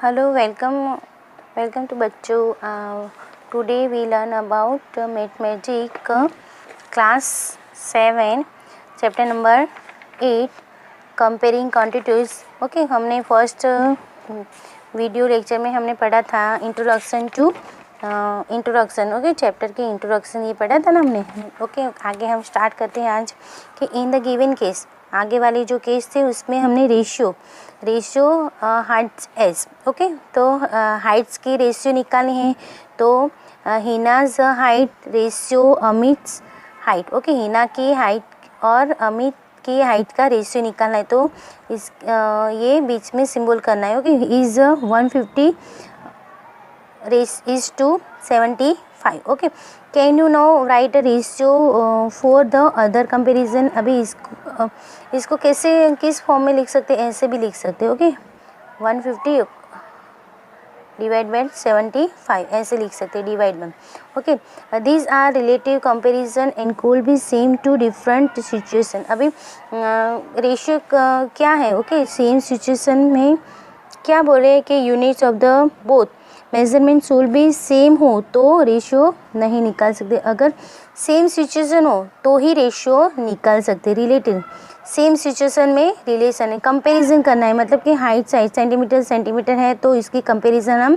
Hello, welcome to बच्चों. Today we learn about mathematics class 7 chapter number 8 comparing quantities. Okay हमने first video lecture में हमने पढ़ा था introduction to introduction. Okay chapter के introduction ये पढ़ा था ना हमने. ओके आगे हम स्टार्ट करते हैं आज कि इन द गिवन केस. आगे वाले जो केस थे उसमें हमने रेशियो हाइट्स एज. ओके तो हाइट्स की रेशियो निकालनी है. तो Hina's height ratio Amit's height. Okay Hina की हाइट और अमित की हाइट का रेशियो निकालना है. तो इस ये बीच में सिंबल करना है. Okay is 150 race is to 75. Okay can you know write a ratio for the other comparison. अभी इसको कैसे किस फॉर्म में लिख सकते हैं, ऐसे भी लिख सकते हैं. ओके 150 डिवाइड बाय 75 ऐसे लिख सकते हैं divide by. Okay these are relative comparison and could be same to different situation. अभी रेशियो क्या है. ओके सेम सिचुएशन में क्या बोले कि units of the both measurement should be same हो तो रेशियो नहीं निकाल सकते. अगर सेम सिचुएशन हो तो ही रेशियो निकाल सकते. रिलेटिव सेम सिचुएशन में रिलेशन है. कंपैरिजन करना है मतलब कि हाइट साइज सेंटीमीटर है तो इसकी कंपैरिजन हम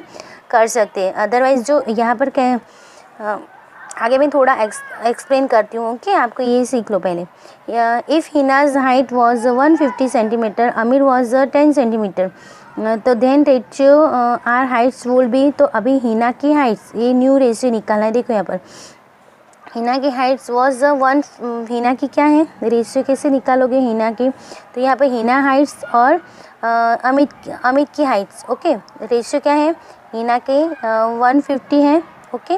कर सकते हैं. अदरवाइज जो यहाँ पर क्या आगे मैं थोड़ा एक्सप्लेन करती हूँ कि आपको ये सीख लो पहले. If Hina's height was 150 centimetre Amir was 10 centimetre तो then ratio are heights will be. तो अभी हिना की हाइट्स ये न्यू रेशियो निकालना है. देखो यहाँ पर हिना की हाइट्स वॉज 1. हिना की क्या है रेशियो कैसे निकालोगे हिना की. तो यहाँ पे हिना हाइट्स और अमित की हाइट्स. ओके रेशियो क्या है हिना के 150 है. ओके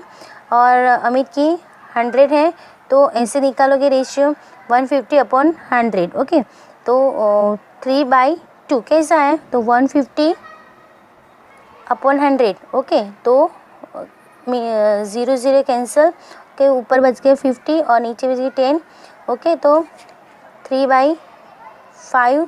और अमित की 100 है. तो ऐसे निकालोगे रेशियो 150 अपॉन 100. ओके तो 3/2 कैसा है तो 150 अपॉन 100. ओके तो 0 कैंसिल के ऊपर बच गए 50 और नीचे बच गई 10. ओके तो 3/5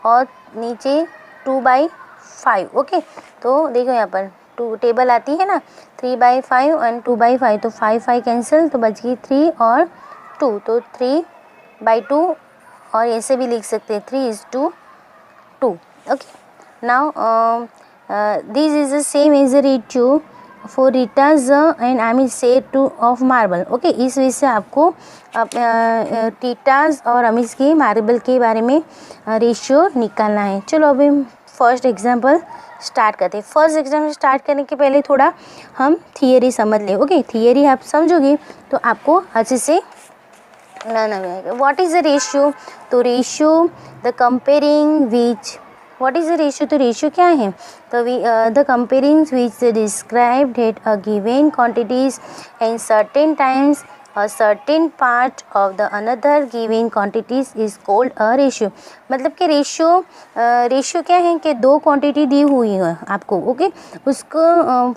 और नीचे 2/5. ओके तो देखो यहाँ पर 2 टेबल आती है ना 3/5 एंड 2/5 तो 5 कैंसिल तो बच गई 3 और 2 तो 3/2 और ऐसे भी लिख सकते हैं 3:2. Okay now this is the same as a ratio for Rita's and I mean set two of marble. Okay इस वजह से आपको टीटाज और अमीज की मार्बल के बारे में रेशियो निकालना है. चलो अभी फर्स्ट एग्जांपल स्टार्ट करते हैं. फर्स्ट एग्जांपल स्टार्ट करने के पहले थोड़ा हम थियरी समझ लें. ओके थियरी आप समझोगे तो आपको अच्छे से लाना आएगा. What is the ratio. तो ratio the comparing which what is the ratio. तो रेशियो क्या है तो the comparing which describe at a given quantities and certain times a certain part of the another given quantities is called a ratio. मतलब कि ratio क्या है कि दो क्वांटिटी दी हुई है आपको. ओके उसको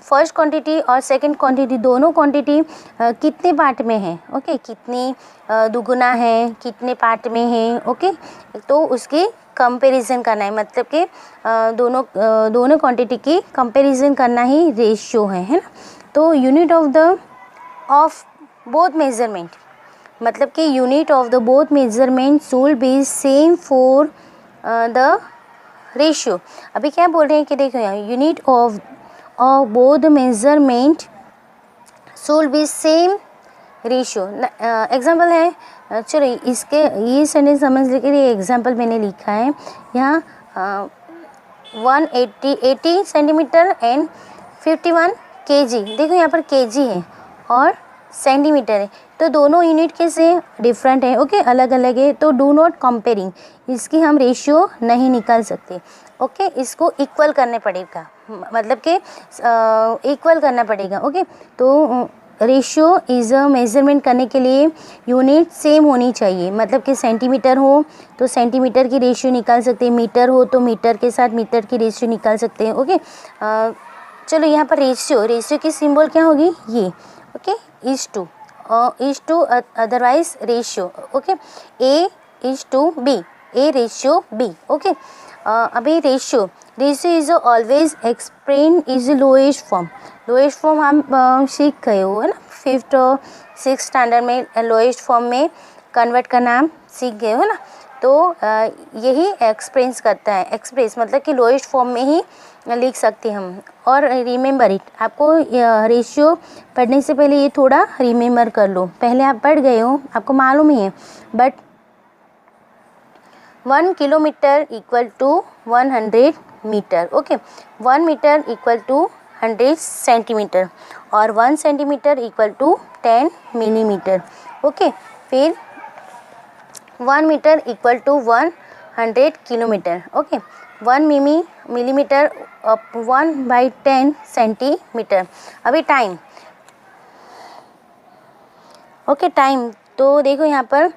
फर्स्ट क्वांटिटी और सेकंड क्वांटिटी दोनों क्वांटिटी कितने पार्ट में है. ओके कितनी दुगुना है कितने पार्ट में है. ओके तो उसकी कंपैरिजन करना है मतलब कि दोनों क्वांटिटी की कंपैरिजन करना ही रेशियो है ना. तो यूनिट ऑफ बोथ मेजरमेंट मतलब कि unit of the both measurement should be same for the ratio. अभी क्या बोल रहे हैं कि देखो यहाँ unit of both measurement should be same ratio. Example है चलो इसके ये सेंटेंस समझ लेके ये एग्जाम्पल मैंने लिखा है यहाँ 180 सेंटीमीटर एंड 51 kg. देखो यहाँ पर kg है और सेंटीमीटर है तो दोनों यूनिट कैसे डिफरेंट है. ओके अलग अलग है तो डू नॉट कंपेयरिंग इसकी हम रेशियो नहीं निकाल सकते. ओके इसको इक्वल करने पड़ेगा मतलब कि इक्वल करना पड़ेगा. ओके तो रेशियो इज़ अ मेजरमेंट करने के लिए यूनिट सेम होनी चाहिए मतलब कि सेंटीमीटर हो तो सेंटीमीटर की रेशियो निकाल सकते हैं. मीटर हो तो मीटर के साथ मीटर की रेशियो निकाल सकते हैं. ओके चलो यहाँ पर रेशियो की सिंबल क्या होगी ये. Okay is to otherwise ratio. Okay A is to B A ratio B. Okay, अभी ratio is always explain is lowest form. Lowest form हम सीख गए हो है ना, 5th और 6th स्टैंडर्ड में लोएस्ट फॉर्म में कन्वर्ट करना हम सीख गए हो ना. तो यही एक्सप्रेस करता है. एक्सप्रेस मतलब कि लोएस्ट फॉर्म में ही लिख सकते हैं हम. और रिमेंबर इट, आपको रेशियो पढ़ने से पहले ये थोड़ा रिमेंबर कर लो. पहले आप पढ़ गए हो, आपको मालूम ही है, but 1 kilometre equal to 100 metre. Okay, 1 metre equal to 100 centimetre और 1 centimetre equal to 10 millimetre. Okay, फिर 1 metre equal to 100 kilometre. Okay, 1 millimetre 1/10 centimetre. अभी टाइम. ओके, टाइम तो देखो यहाँ पर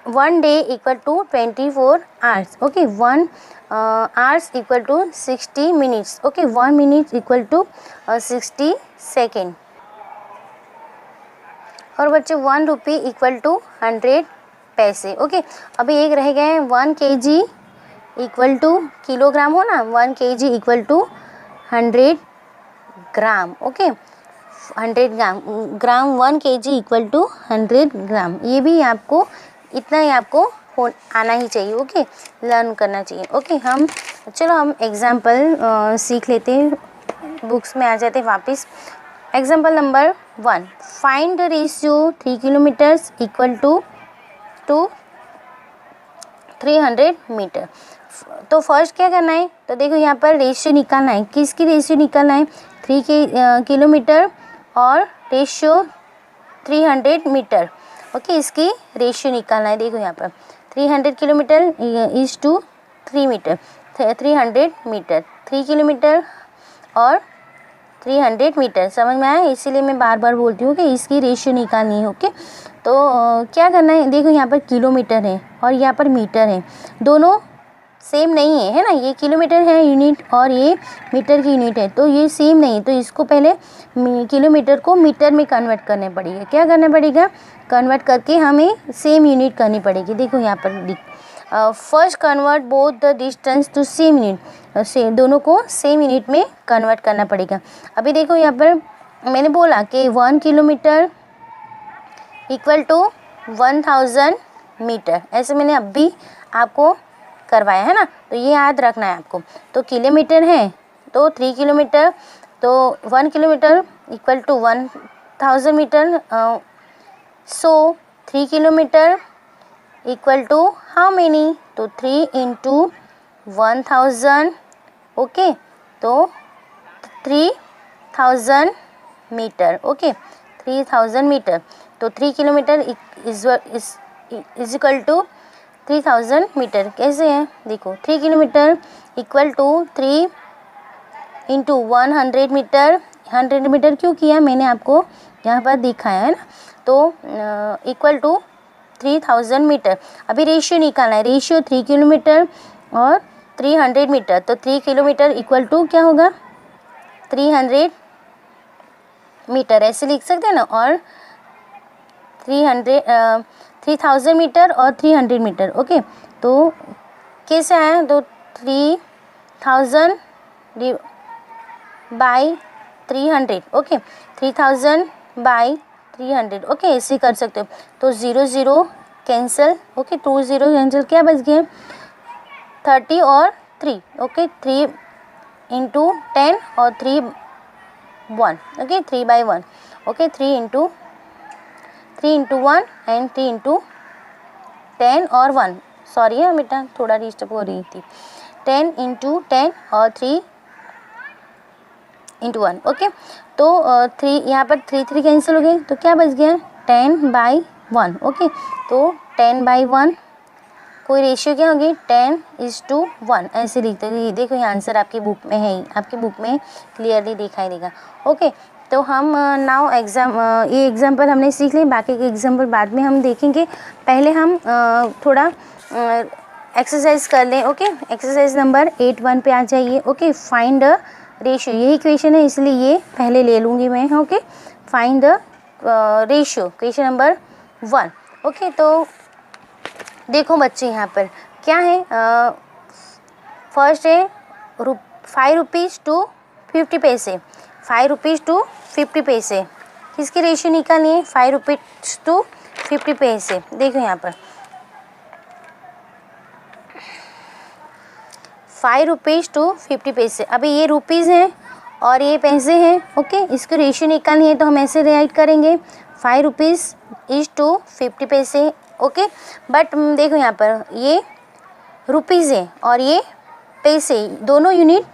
1 day equal to 24 hours. Okay, 1 hours equal to 60 minutes. Okay, 1 minute equal to 60 second. और बच्चे 1 रुपी equal to 100 पैसे. Okay, अभी एक रह गए 1 kg इक्वल टू किलोग्राम हो ना, 1 kg equal to 100 gram. Okay, 100 gram 1 kg equal to 100 gram. ये भी आपको इतना ही आपको आना ही चाहिए. ओके, लर्न करना चाहिए. ओके, हम एग्जाम्पल सीख लेते हैं. बुक्स में आ जाते हैं वापस. Example number 1, find the ratio 3 kilometres equal to 300 metre. तो फर्स्ट क्या करना है, तो देखो यहाँ पर रेशियो निकालना है. किसकी रेशियो निकालना है? 3 किलोमीटर और रेशियो 300 मीटर. ओके, इसकी रेशियो निकालना है. देखो यहाँ पर 300 kilometre is to 3 metre, 300 metre, 3 kilometre और 300 मीटर. समझ में आया? इसीलिए मैं बार बार बोलती हूँ कि इसकी रेशियो निकालनी है. ओके, तो क्या करना है, देखो यहाँ पर किलोमीटर है और यहाँ पर मीटर है. दोनों सेम नहीं है, है ना. ये किलोमीटर है यूनिट और ये मीटर की यूनिट है, तो ये सेम नहीं. तो इसको पहले किलोमीटर को मीटर में कन्वर्ट करने पड़ेगा. क्या करना पड़ेगा? कन्वर्ट करके हमें सेम यूनिट करनी पड़ेगी. देखो यहाँ पर first convert both the distance to same unit. से दोनों को सेम यूनिट में कन्वर्ट करना पड़ेगा. अभी देखो यहाँ पर मैंने बोला कि 1 किलोमीटर इक्वल टू 1000 मीटर. ऐसे मैंने अभी आपको करवाया है ना, तो ये याद रखना है आपको. तो किलोमीटर है तो 3 किलोमीटर, तो 1 kilometre equal to 1000 metre. So 3 kilometre equal to how many? तो 3 इंटू 1000. ओके, तो 3000 मीटर. Okay, 3000 metre. तो 3 kilometre is equal to 3000 metre. कैसे है? देखो 3 kilometre equal to 3 into 100 metre. 100 metre क्यों किया मैंने आपको यहाँ पर दिखाया है ना. तो इक्वल टू 3000 मीटर. अभी रेशियो निकालना है. रेशियो 3 किलोमीटर और 300 मीटर. तो 3 किलोमीटर इक्वल टू क्या होगा? 300 मीटर. ऐसे लिख सकते हैं ना. और 3000 मीटर और 300 मीटर. ओके, तो कैसे आया? तो 3000 बाई 300. Okay, 3000 by 300. ओके, ऐसे कर सकते हो. तो 0 0 कैंसिल. Okay, 2 0 cancel. क्या बच गया? 30 और 3. ओके, 3 इंटू 10 और 3 1. Okay, 3/1. Okay, 3 into 1 and 3 into 10 और 1. सॉरी है बेटा, थोड़ा डिस्टर्ब हो रही थी. 10 इंटू 10 और 3 इंटू 1. ओके, तो 3 यहाँ पर 3 कैंसिल हो गए. तो क्या बच गया? 10/1. ओके, तो 10/1. कोई रेशियो क्या होगी? 10:1. ऐसे लिखते हैं. देखो ये आंसर आपकी बुक में है ही, आपकी बुक में क्लियरली दिखाई देगा. ओके, तो हम नाउ ये एग्जाम्पल हमने सीख लिए. बाकी के एग्जाम्पल बाद में हम देखेंगे. पहले हम थोड़ा एक्सरसाइज कर लें. ओके, एक्सरसाइज नंबर 8.1 पे आ जाइए. Okay, find the ratio. यही क्वेश्चन है इसलिए ये पहले ले लूँगी मैं. Okay, find the ratio, question number 1. Okay, तो देखो बच्चे यहाँ पर क्या है, फर्स्ट है 5 रुपीज़ टू 50 पैसे, 5 रुपीज़ टू 50 पैसे, किसकी रेशियो निकालनी है, 5 रुपीज़ टू 50 पैसे। देखो यहाँ पर 5 रुपीज़ टू 50 पैसे, अभी ये रुपीज़ हैं और ये पैसे हैं, ओके। इसकी रेशियो निकालनी है तो हम ऐसे राइट करेंगे 5 रुपीज़ इज टू 50 पैसे, ओके। बट देखो यहाँ पर ये रुपीज़ है और ये पैसे, दोनों यूनिट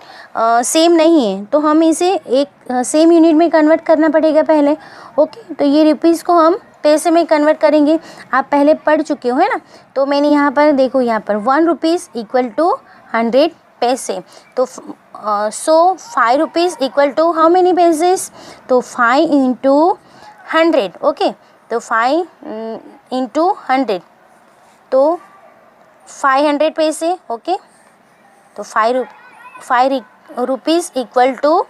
सेम नहीं है, तो हम इसे एक सेम यूनिट में कन्वर्ट करना पड़ेगा पहले, ओके। तो ये रुपीज़ को हम पैसे में कन्वर्ट करेंगे, आप पहले पढ़ चुके हो है ना। तो मैंने यहाँ पर देखो, यहाँ पर 1 रुपीज़ इक्वल टू 100 पैसे, तो so 5 rupees equal to how many पैसेस, तो 5 इंटू 100, ओके। तो 5 इंटू 100 तो 500 पैसे, ओके। तो 5 रुपीज़ इक्वल टू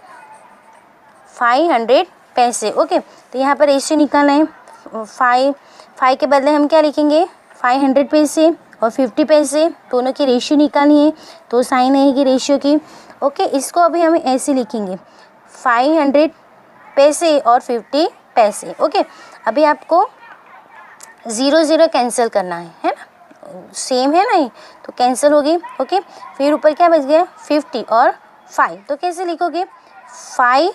500 पैसे, ओके। तो यहाँ पर रेशियो निकालना है, 5 के बदले हम क्या लिखेंगे, 500 पैसे और 50 पैसे, दोनों की रेशियो निकालनी है, तो साइन आएगी रेशियो की, ओके। इसको अभी हम ऐसे लिखेंगे 500 पैसे और 50 पैसे, ओके। अभी आपको 0 0 कैंसिल करना है ना, सेम है ना ये, तो कैंसिल होगी, ओके। फिर ऊपर क्या बच गया, 50 और 5, तो कैसे लिखोगे, 5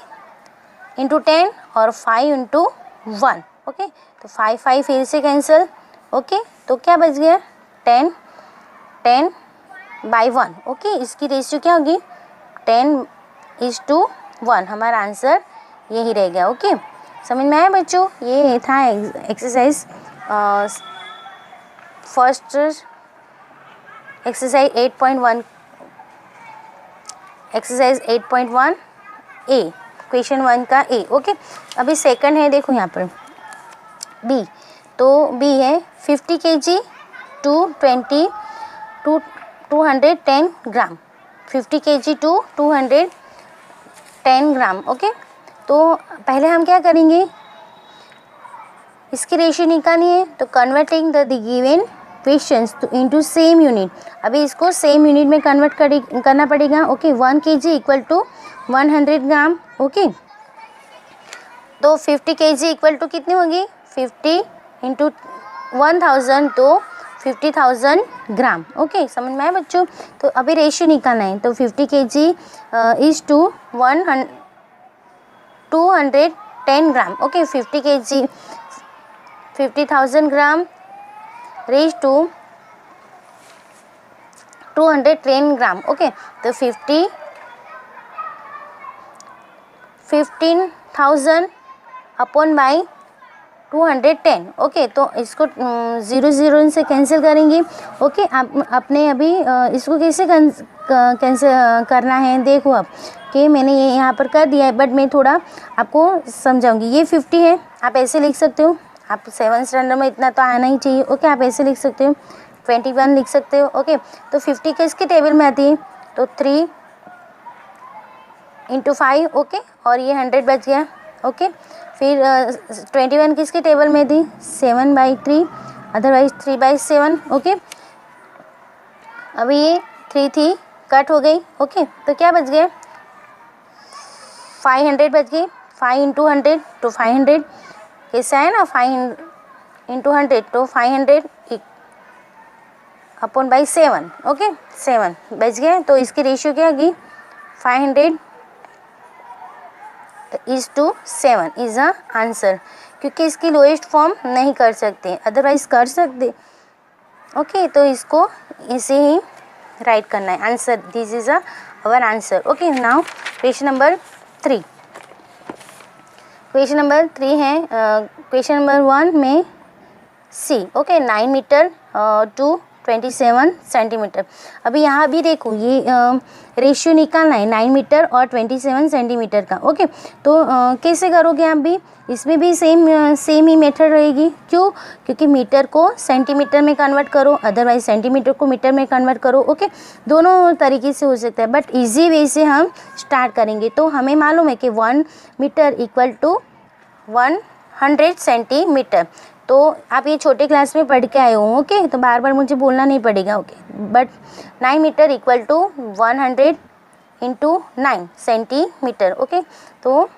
इंटू 10 और 5 इंटू 1, ओके। तो 5 फिर से कैंसिल, ओके। तो क्या बच गया, 10 बाई 1, ओके। इसकी रेशियो क्या होगी, 10:1, हमारा आंसर यही रह गया, ओके। समझ में आया बच्चों, ये था एक्सरसाइज फर्स्ट, एक्सरसाइज 8.1, एक्सरसाइज 8.1 ए, क्वेश्चन 1 का ए, ओके। अभी सेकंड है, देखो यहाँ पर बी, तो बी है 50 kg to 210 gram, 50 kg to 210 gram, okay. तो पहले हम क्या करेंगे, इसकी रेशियो निकालनी है, तो converting the given questions into same unit, अभी इसको सेम यूनिट में कन्वर्ट करना पड़ेगा, okay. 1 kg equal to 100 gram, okay. तो 50 kg इक्वल टू कितनी होगी, 50 इंटू 1000 तो 50,000 ग्राम, ओके। समझ में आया बच्चों, तो अभी रेशियो निकालना है, तो 50 kg is to 210 gram, okay. 50 kg 50,000 gram raise to 210 gram, okay. तो 15,000 अपॉन बाई 210, ओके। तो इसको 0 0 से कैंसिल करेंगे, ओके। आप अपने अभी इसको कैसे कैंसिल करना है, देखो अब कि मैंने ये यहाँ पर कर दिया है, बट मैं थोड़ा आपको समझाऊंगी। ये 50 है, आप ऐसे लिख सकते हो, आप 7th स्टैंडर्ड में इतना तो आना ही चाहिए, ओके। आप ऐसे लिख सकते हो, 21 लिख सकते हो, ओके। तो 50 किसके टेबल में आती है, तो 3 इंटू 5, ओके। और ये 100 बच गया, ओके। फिर 21 किसके टेबल में थी, 7/3, अदरवाइज 3/7, ओके। अभी ये 3 थी, कट हो गई, ओके। तो क्या बच गया, 500 बच गई, 5 इंटू 100 तो 500, कैसा है ना, 5 इंटू 100 तो 500 अपॉन बाई 7, ओके। 7 बच गए, तो इसकी रेशियो क्या होगी, 500 is to 7 is a answer, क्योंकि इसकी लोएस्ट फॉर्म नहीं कर सकते, अदरवाइज कर सकते, ओके। तो इसको इसे ही राइट करना है, answer, this is our answer, okay. Now question number 3, question number 3 है, क्वेश्चन नंबर 1 में सी, ओके। 9 मीटर टू 27 सेंटीमीटर, अभी यहाँ भी देखो ये रेशियो निकालना है 9 मीटर और 27 सेंटीमीटर का, ओके। तो कैसे करोगे आप भी, इसमें भी सेम ही मेथड रहेगी, क्यों, क्योंकि मीटर को सेंटीमीटर में कन्वर्ट करो, अदरवाइज सेंटीमीटर को मीटर में कन्वर्ट करो, ओके। दोनों तरीके से हो सकता है, बट इजी वे से हम स्टार्ट करेंगे। तो हमें मालूम है कि 1 मीटर इक्वल टू 100 सेंटीमीटर, तो आप ये छोटे क्लास में पढ़ के आए हो, ओके, तो बार बार मुझे बोलना नहीं पड़ेगा, okay. But 9 metre equal to 100 into 9 centimetre, okay. तो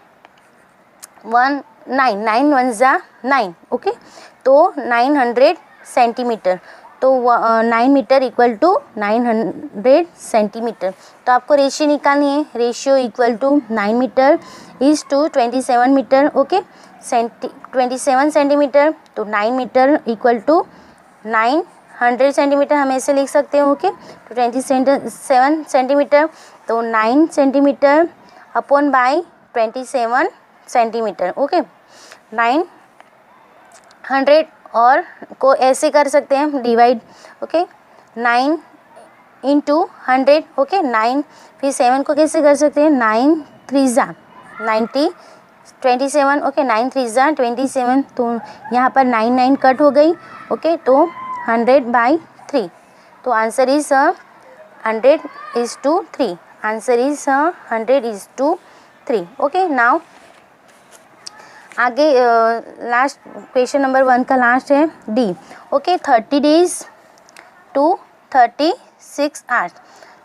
9 1 जा 9, ओके, तो 900 सेंटीमीटर। तो 9 मीटर इक्वल टू 900 सेंटीमीटर। तो आपको रेशियो निकालनी है, ratio equal to 9 metre is to 27 metre, okay, 27 centimetre. तो 9 मीटर इक्वल टू 900 सेंटीमीटर हम ऐसे लिख सकते हैं, ओके। तो 27 सेंटीमीटर, तो 9 centimetre upon by 27 centimetre, okay. 900 और को ऐसे कर सकते हैं हम डिवाइड, ओके, 9 इंटू 100, ओके, 9 फिर 7 को कैसे कर सकते हैं, 9 3 जा 90 27, ओके, 9 3 जा 27। तो यहाँ पर 9 9 कट हो गई, ओके, तो 100/3। तो answer is 100:3, answer is 100:3, okay. Now आगे लास्ट क्वेश्चन नंबर 1 का लास्ट है D, okay. 30 days to 36 hours,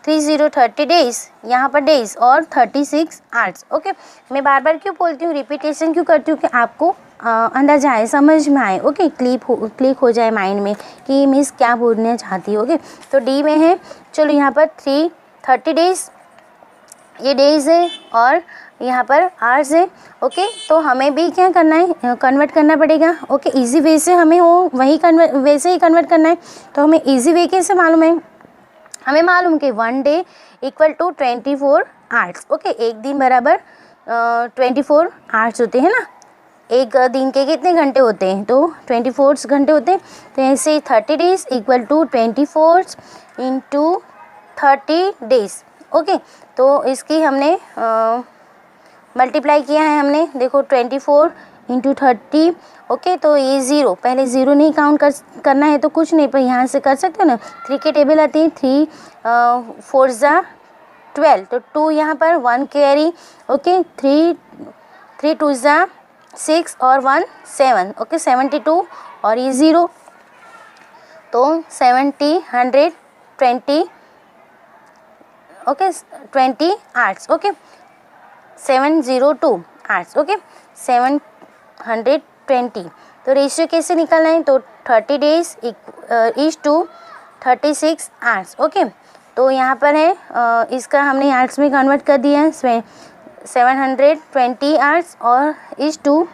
30 days, यहाँ पर डेज और 36 आवर्स, ओके। मैं बार बार क्यों बोलती हूँ, रिपीटेशन क्यों करती हूँ, कि आपको अंदाजा आए, समझ में आए, ओके, क्लिक हो जाए माइंड में कि मिस क्या बोलना चाहती है, ओके। तो डी में है, चलो यहाँ पर 30 डेज ये डेज है और यहाँ पर आवर्स है, ओके। तो हमें भी क्या करना है, कन्वर्ट करना पड़ेगा, ओके। इजी वे से हमें वही वैसे ही कन्वर्ट करना है। तो हमें इजी वे कैसे मालूम है, हमें मालूम कि 1 day equal to 24 hours, okay. एक दिन बराबर 24 आवर्स होते हैं ना, एक दिन के कितने घंटे होते हैं, तो 24 घंटे होते हैं। तो ऐसे 30 days equal to 24 into 30 days, okay. तो इसकी हमने मल्टीप्लाई किया है हमने, देखो 24 इंटू 30, ओके। तो ये 0, पहले 0 नहीं काउंट करना है तो कुछ नहीं, पर यहाँ से कर सकते हो ना, 3 के टेबल आती है, 3 4 जा 12, तो 2 यहाँ पर 1 कैरी, ओके, 3 2 जा 6 और 1 7, ओके, 72 और ये 0, तो 70 120, okay, 20 hours, okay, 702 hours, okay, 720। तो रेशियो कैसे निकालना है, तो 30 days is to 36 hours, okay. तो यहाँ पर है इसका हमने आवर्स में कन्वर्ट कर दिया है, 720 आवर्स और इज टू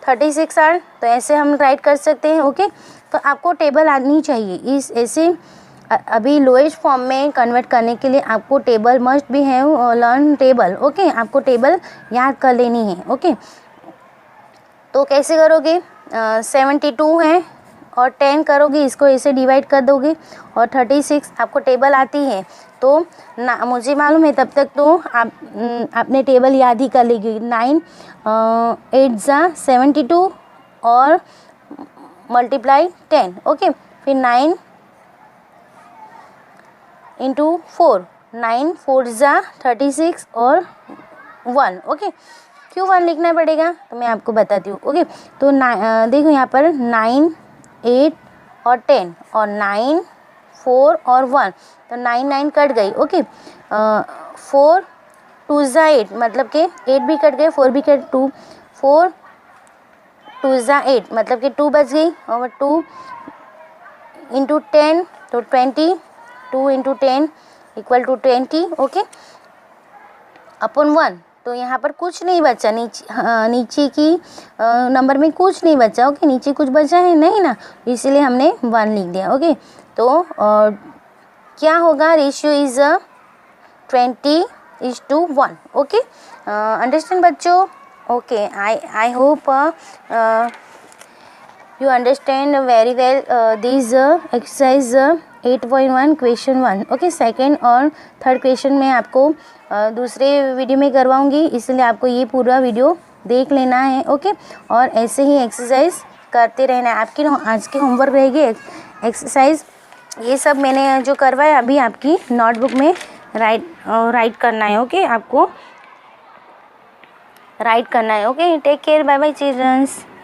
36 आवर्स। तो ऐसे हम राइट कर सकते हैं, ओके। तो आपको टेबल आनी चाहिए इस ऐसे अभी लोएस्ट फॉर्म में कन्वर्ट करने के लिए आपको टेबल मस्ट भी है, लर्न टेबल, ओके। आपको टेबल याद कर लेनी है, ओके। तो कैसे करोगे, 72 है और 10 करोगे, इसको ऐसे डिवाइड कर दोगे और 36 आपको टेबल आती है, तो ना मुझे मालूम है तब तक तो आपने टेबल याद ही कर लेगी। 9 8 जा 72 और मल्टीप्लाई 10, ओके। फिर 9 इंटू 4, 9 4 जा 36 और 1, ओके। क्यों 1 लिखना पड़ेगा, तो मैं आपको बताती हूँ, ओके। तो देखो यहाँ पर 9 8 और 10 और 9 4 और 1, तो 9 9 कट गई, ओके। 4 2 जा 8, मतलब कि 8 भी कट गए, 4 भी कट, 2 4 2 जा 8, मतलब कि 2 बच गई, और 2 इंटू 10 तो 20, 2 into 10 equal to 20, okay, upon 1। तो यहाँ पर कुछ नहीं बचा, नीचे की नंबर में कुछ नहीं बचा, ओके। नीचे कुछ बचा है नहीं ना, इसीलिए हमने 1 लिख दिया, ओके। तो क्या होगा, रेशियो इज 20:1, ओके। अंडरस्टैंड बच्चों, okay. I hope you understand very well this exercise 8.1 question 1, okay. Second और थर्ड क्वेश्चन मैं आपको दूसरे वीडियो में करवाऊंगी, इसलिए आपको ये पूरा वीडियो देख लेना है, ओके। और ऐसे ही एक्सरसाइज करते रहना है। आपकी आज की होमवर्क रहेगी एक्सरसाइज, ये सब मैंने जो करवाया अभी आपकी नोटबुक में राइट करना है, ओके। आपको राइट करना है, okay. Take care, bye bye children's.